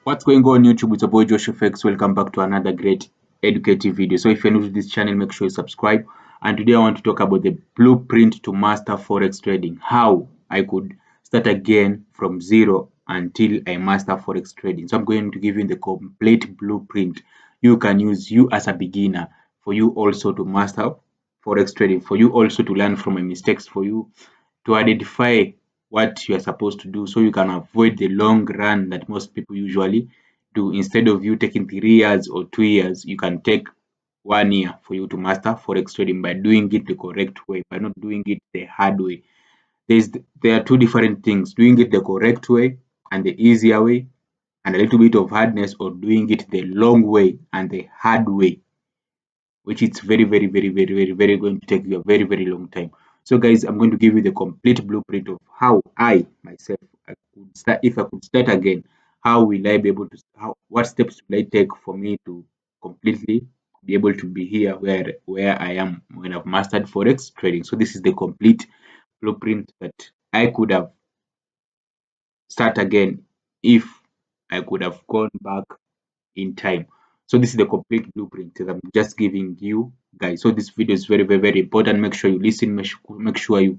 What's going on YouTube? It's your boy Josh FX. Welcome back to another great educative video. So if you're new to this channel, make sure you subscribe. And today I want to talk about the blueprint to master Forex trading. How I could start again from zero until I master Forex trading. So I'm going to give you the complete blueprint you can use you as a beginner, for you also to master Forex trading, for you also to learn from my mistakes, for you to identify what you are supposed to do so you can avoid the long run that most people usually do. Instead of you taking 3 years or 2 years, you can take 1 year for you to master Forex trading by doing it the correct way, by not doing it the hard way. There are two different things: doing it the correct way and the easier way, and a little bit of hardness, or doing it the long way and the hard way, which is very going to take you a very long time. So guys, I'm going to give you the complete blueprint of how I myself I could start. If I could start again, how will I be able to, what steps will I take for me to completely be able to be here where I am when I've mastered Forex trading. So this is the complete blueprint that I could have start again if I could have gone back in time. So this is the complete blueprint that I'm just giving you guys. So this video is very important. Make sure you listen. Make sure you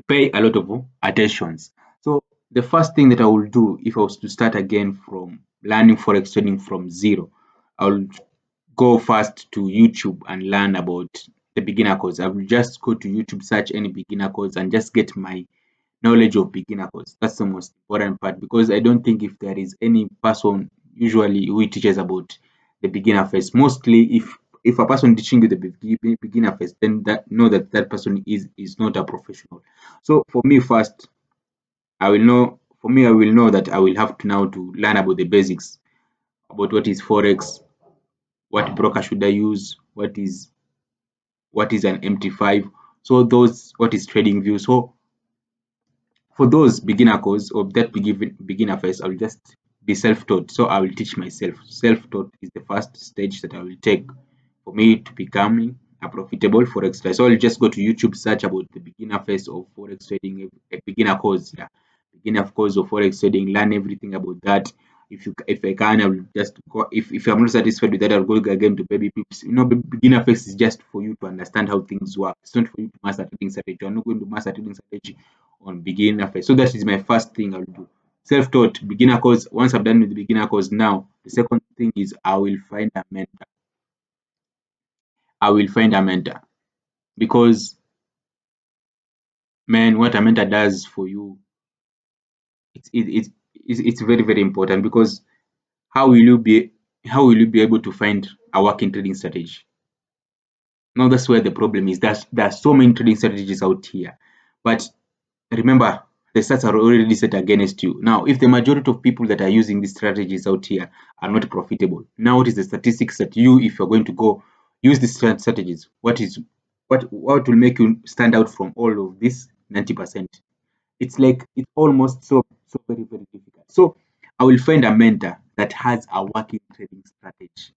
pay a lot of attentions. So the first thing that I will do if I was to start again from learning Forex trading from zero, I will go first to YouTube and learn about the beginner course. I will just go to YouTube, search any beginner course, and just get my knowledge of beginner course. That's the most important part, because I don't think if there is any person usually who teaches about the beginner phase. Mostly if a person teaching you the beginner phase, then that person is not a professional. So for me first, I will know that I will have to now to learn about the basics, about what is Forex, what broker should I use, what is an MT5, so those, what is trading view. So for those beginner course or that beginner phase, I will just be self-taught. So I will teach myself. Self-taught is the first stage that I will take for me to becoming a profitable forex trader. So I'll just go to YouTube, search about the beginner phase of forex trading, a beginner course, yeah, beginner course of forex trading. Learn everything about that. If I can, I will just go. If I'm not satisfied with that, I'll go again to baby pips. Beginner phase is just for you to understand how things work. It's not for you to master trading strategy. I'm not going to master trading strategy on beginner phase. So that is my first thing I'll do. Self-taught beginner course. Once I'm done with the beginner course, now the second thing is I will find a mentor. I will find a mentor, because man, what a mentor does for you, it's very important. Because how will you be able to find a working trading strategy? Now that's where the problem is. There are so many trading strategies out here, but remember, the stats are already set against you. Now if the majority of people that are using these strategies out here are not profitable, now what is the statistics that you, if you're going to go use these strategies, what will make you stand out from all of this 90%? It's like it's almost so very difficult. So I will find a mentor that has a working trading strategy.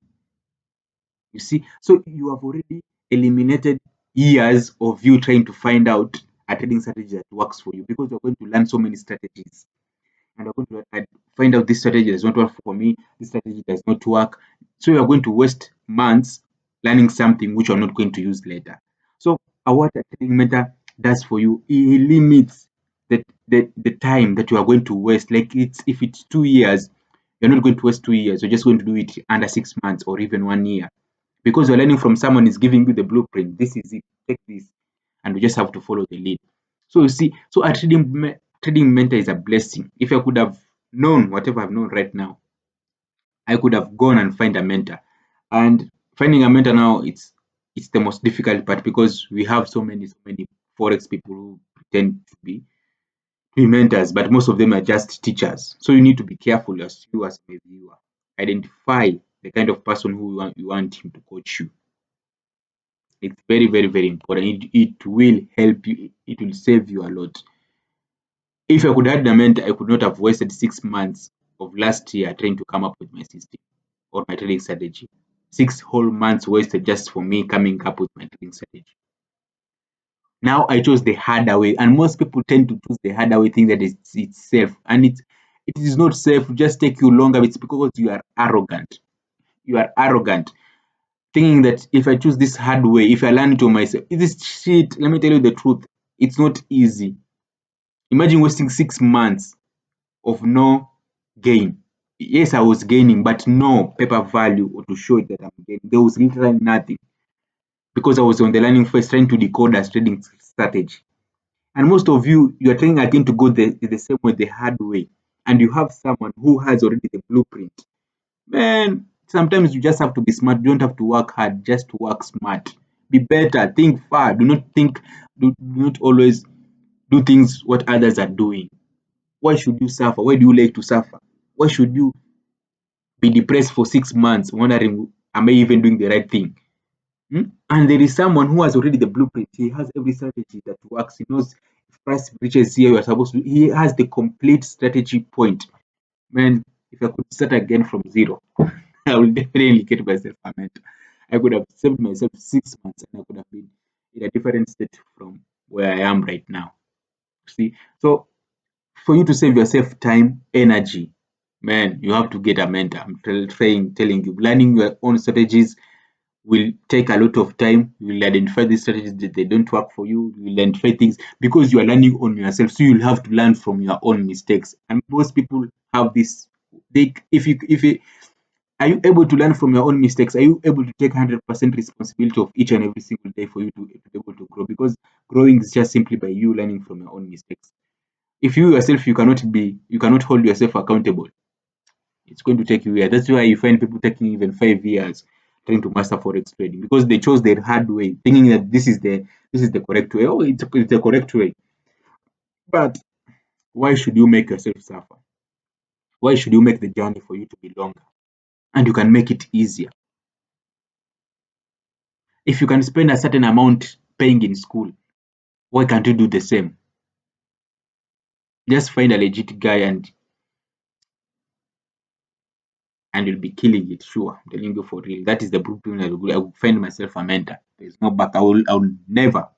You see, so you have already eliminated years of you trying to find out a trading strategy that works for you, because you're going to learn so many strategies, and you're going to find out this strategy does not work for me, this strategy does not work. So you're going to waste months learning something which you're not going to use later. So what a trading mentor does for you, he limits the time that you are going to waste. Like, if it's 2 years, you're not going to waste 2 years. You're just going to do it under 6 months or even 1 year, because you're learning from someone is giving you the blueprint. This is it. Take this, and you just have to follow the lead. So you see, so a trading mentor is a blessing. If I could have known whatever I've known right now, I could have gone and find a mentor. And finding a mentor now, it's the most difficult part, because we have so many forex people who pretend to be mentors, but most of them are just teachers. So you need to be careful as you, as a viewer. Identify the kind of person who you want him to coach you. It's very important. It will help you. It will save you a lot. If I could add a mentor, I could not have wasted 6 months of last year trying to come up with my system or my trading strategy. 6 whole months wasted just for me coming up with my trading strategy. Now I chose the harder way, and most people tend to choose the harder way, think that it's safe, and It is not safe. Just take you longer. It's because you are arrogant. You are arrogant, thinking that if I choose this hard way, if I learn it on myself, it is shit. Let me tell you the truth. It's not easy. Imagine wasting 6 months of no gain. Yes, I was gaining, but no paper value or to show it that I'm gaining. There was literally nothing because I was on the learning phase trying to decode a trading strategy. And most of you, you are trying again to go the same way, the hard way. And you have someone who has already the blueprint. Man, sometimes you just have to be smart. You don't have to work hard, just work smart. Be better, think far. Do not always do things what others are doing. Why should you suffer? Why do you like to suffer? Why should you be depressed for 6 months, wondering, am I even doing the right thing? Hmm? And there is someone who has already the blueprint. He has every strategy that works. He knows if price reaches here, you are supposed to. He has the complete strategy point. Man, if I could start again from zero, I will definitely get myself a mentor. I could have saved myself 6 months and I could have been in a different state from where I am right now. See, so for you to save yourself time, energy, man, you have to get a mentor. I'm telling you, learning your own strategies will take a lot of time. You will identify these strategies that they don't work for you. You will identify things because you are learning on yourself. So you'll have to learn from your own mistakes. And most people have this. They, if you, are you able to learn from your own mistakes? Are you able to take 100% responsibility of each and every single day for you to be able to grow? Because growing is just simply by you learning from your own mistakes. If you yourself you cannot hold yourself accountable, it's going to take you years. That's why you find people taking even 5 years trying to master forex trading because they chose the hard way, thinking that this is the correct way. Oh, it's the correct way. But why should you make yourself suffer? Why should you make the journey for you to be longer? And you can make it easier. If you can spend a certain amount paying in school, why can't you do the same? Just find a legit guy and you'll be killing it. Sure, I'm telling you for real. That is the blueprint. I will find myself a mentor. There's no back. I will never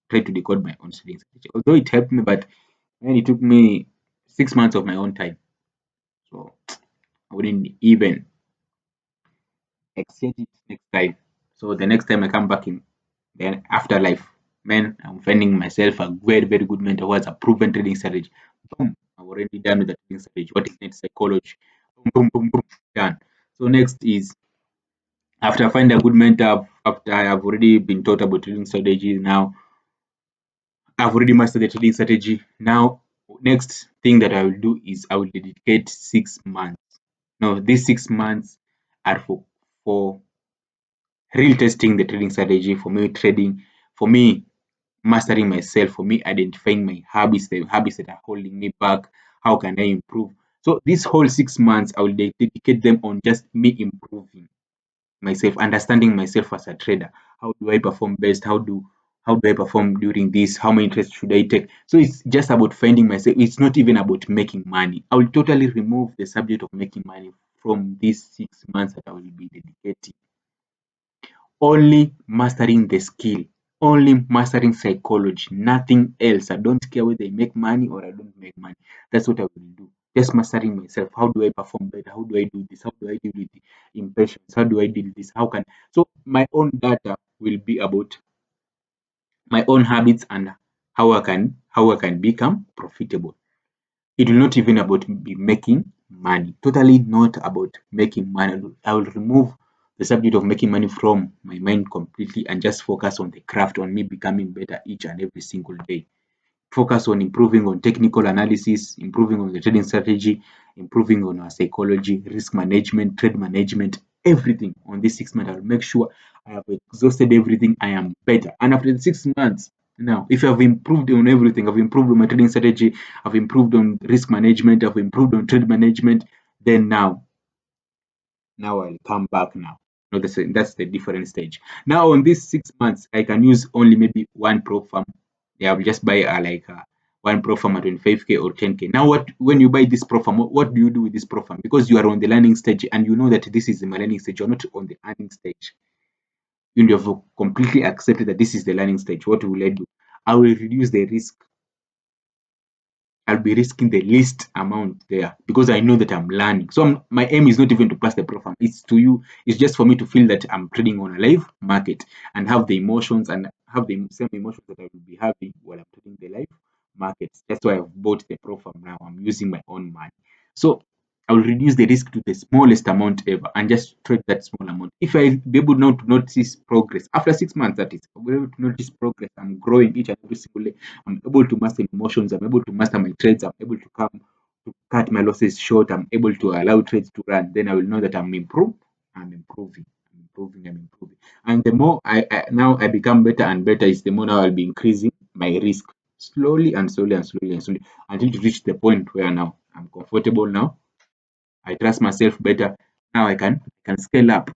try to decode my own trading strategy. Although it helped me, but man, it took me 6 months of my own time. So I wouldn't even exchange it next time. So the next time I come back in the afterlife, man, I'm finding myself a very, very good mentor who has a proven trading strategy. Boom, I've already done with the trading strategy. What is next? Psychology. Boom, boom, boom, boom, done. So next is after I find a good mentor, after I have already been taught about trading strategy, now I've already mastered the trading strategy. Now, next thing that I will do is I will dedicate 6 months. Now, these 6 months are for real testing the trading strategy, for me trading, for me mastering myself, for me identifying my habits, the habits that are holding me back. How can I improve? So this whole 6 months, I will dedicate them on just me improving myself, understanding myself as a trader. How do I perform best? How do I perform during this? How many trades should I take? So it's just about finding myself. It's not even about making money. I will totally remove the subject of making money from these 6 months that I will be dedicating. Only mastering the skill, only mastering psychology, nothing else. I don't care whether I make money or I don't make money. That's what I will do. Just mastering myself. How do I perform better? How do I do this? How do I deal with the impatience? How do I deal with this? How can so my own data will be about my own habits and how I can become profitable. It will not even about be making money. Totally not about making money. I will remove the subject of making money from my mind completely and just focus on the craft, on me becoming better each and every single day. Focus on improving on technical analysis, improving on the trading strategy, improving on our psychology, risk management, trade management, everything on this 6 months. I'll make sure I have exhausted everything. I am better. And after the 6 months, now, if I've improved on everything, I've improved on my trading strategy, I've improved on risk management, I've improved on trade management, then now I'll come back now. No, that's the different stage. Now on these 6 months, I can use only maybe one pro farm. Yeah, I'll just buy one pro farm at 25K or 10K. Now what when you buy this pro farm, what do you do with this pro farm? Because you are on the learning stage and you know that this is my learning stage, you're not on the earning stage. You have completely accepted that this is the learning stage. What will I do? I will reduce the risk I'll be risking the least amount there because I know that I'm learning. So my aim is not even to pass the profile. It's to you. It's just for me to feel that I'm trading on a live market and have the emotions and have the same emotions that I will be having while I'm trading the live markets. That's why I've bought the profile now. I'm using my own money. So I will reduce the risk to the smallest amount ever and just trade that small amount. If I be able now to notice progress after 6 months, that is, I'll be able to notice progress. I'm growing each and every single day. I'm able to master emotions. I'm able to master my trades. I'm able to come to cut my losses short. I'm able to allow trades to run. Then I will know that I'm improved. I'm improving. I'm improving. I'm improving. And the more I now I become better and better, is the more now I'll be increasing my risk slowly and slowly and slowly and slowly until to reach the point where now I'm comfortable now. I trust myself better. Now I can scale up.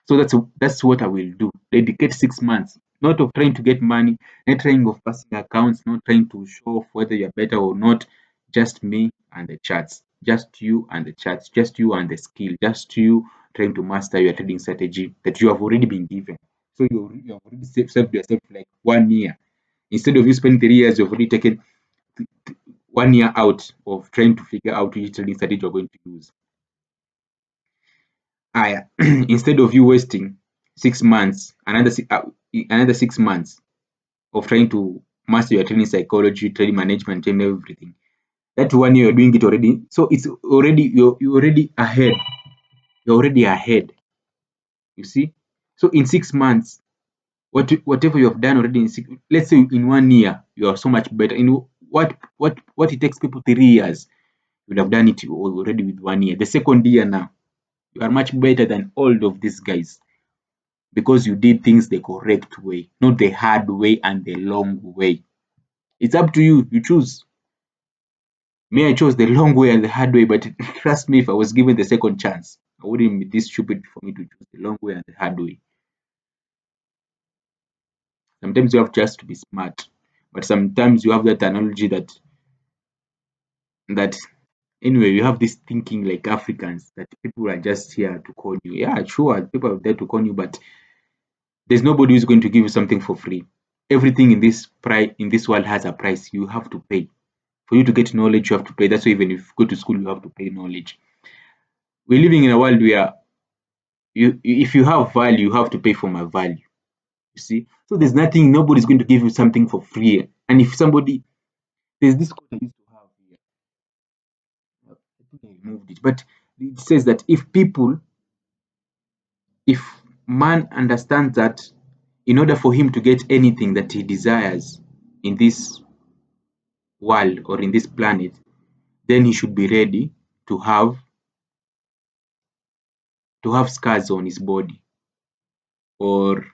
So that's what I will do. Dedicate 6 months, not of trying to get money, not trying of passing accounts, not trying to show off whether you're better or not. Just me and the charts, just you and the charts, just you and the skill, just you trying to master your trading strategy that you have already been given. So you have already saved yourself like 1 year. Instead of you spending 3 years, you've already taken 1 year out of trying to figure out which trading strategy you're going to use. Instead of you wasting 6 months, another 6 months of trying to master your trading psychology, trading management, and everything. That 1 year you're doing it already. So it's already you're already ahead. You're already ahead. You see? So in 6 months, whatever you have done already let's say in 1 year, you are so much better. What it takes people 3 years, you would have done it already with 1 year. The second year now, you are much better than all of these guys. Because you did things the correct way, not the hard way and the long way. It's up to you. You choose. Me, I chose the long way and the hard way, but trust me, if I was given the second chance, I wouldn't be this stupid for me to choose the long way and the hard way. Sometimes you have just to be smart, but sometimes you have that analogy that anyway, you have this thinking like Africans that people are just here to con you. Yeah, sure, people are there to con you, but there's nobody who's going to give you something for free. Everything in this world has a price. You have to pay. For you to get knowledge, you have to pay. That's why even if you go to school, you have to pay knowledge. We're living in a world where if you have value, you have to pay for my value. You see? So there's nothing, nobody's going to give you something for free. And if somebody, there's this quote I used to have here. I think I removed it, but it says that if man understands that in order for him to get anything that he desires in this world or in this planet, then he should be ready to have scars on his body, or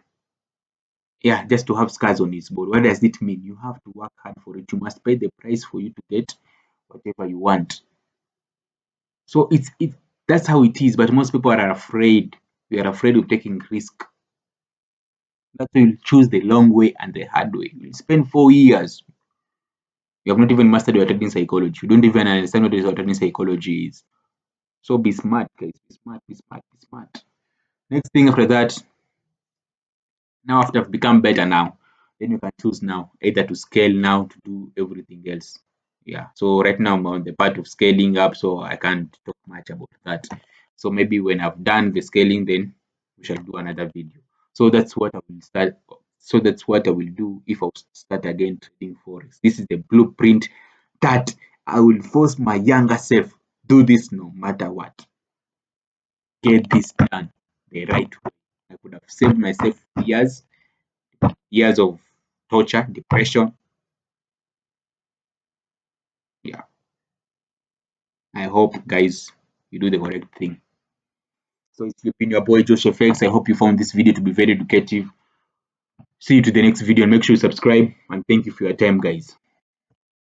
yeah, just to have scars on his body. What does it mean? You have to work hard for it. You must pay the price for you to get whatever you want. So that's how it is. But most people are afraid. We are afraid of taking risk. That's why you choose the long way and the hard way. You spend 4 years. You have not even mastered your trading psychology. You don't even understand what your trading psychology is. So be smart, guys. Be smart. Be smart. Be smart. Next thing after that, now after I've become better now, then you can choose now either to scale now to do everything else. Yeah. So right now I'm on the part of scaling up, so I can't talk much about that. So maybe when I've done the scaling, then we shall do another video. So that's what I will start. So that's what I will do if I start again trading forex. This is the blueprint that I will force my younger self do this no matter what. Get this done the right way. I could have saved myself years of torture, depression. Yeah, I hope, guys, you do the correct thing. So it's been your boy Joshua Fex. I hope you found this video to be very educative. See you to the next video and make sure you subscribe. And thank you for your time, guys.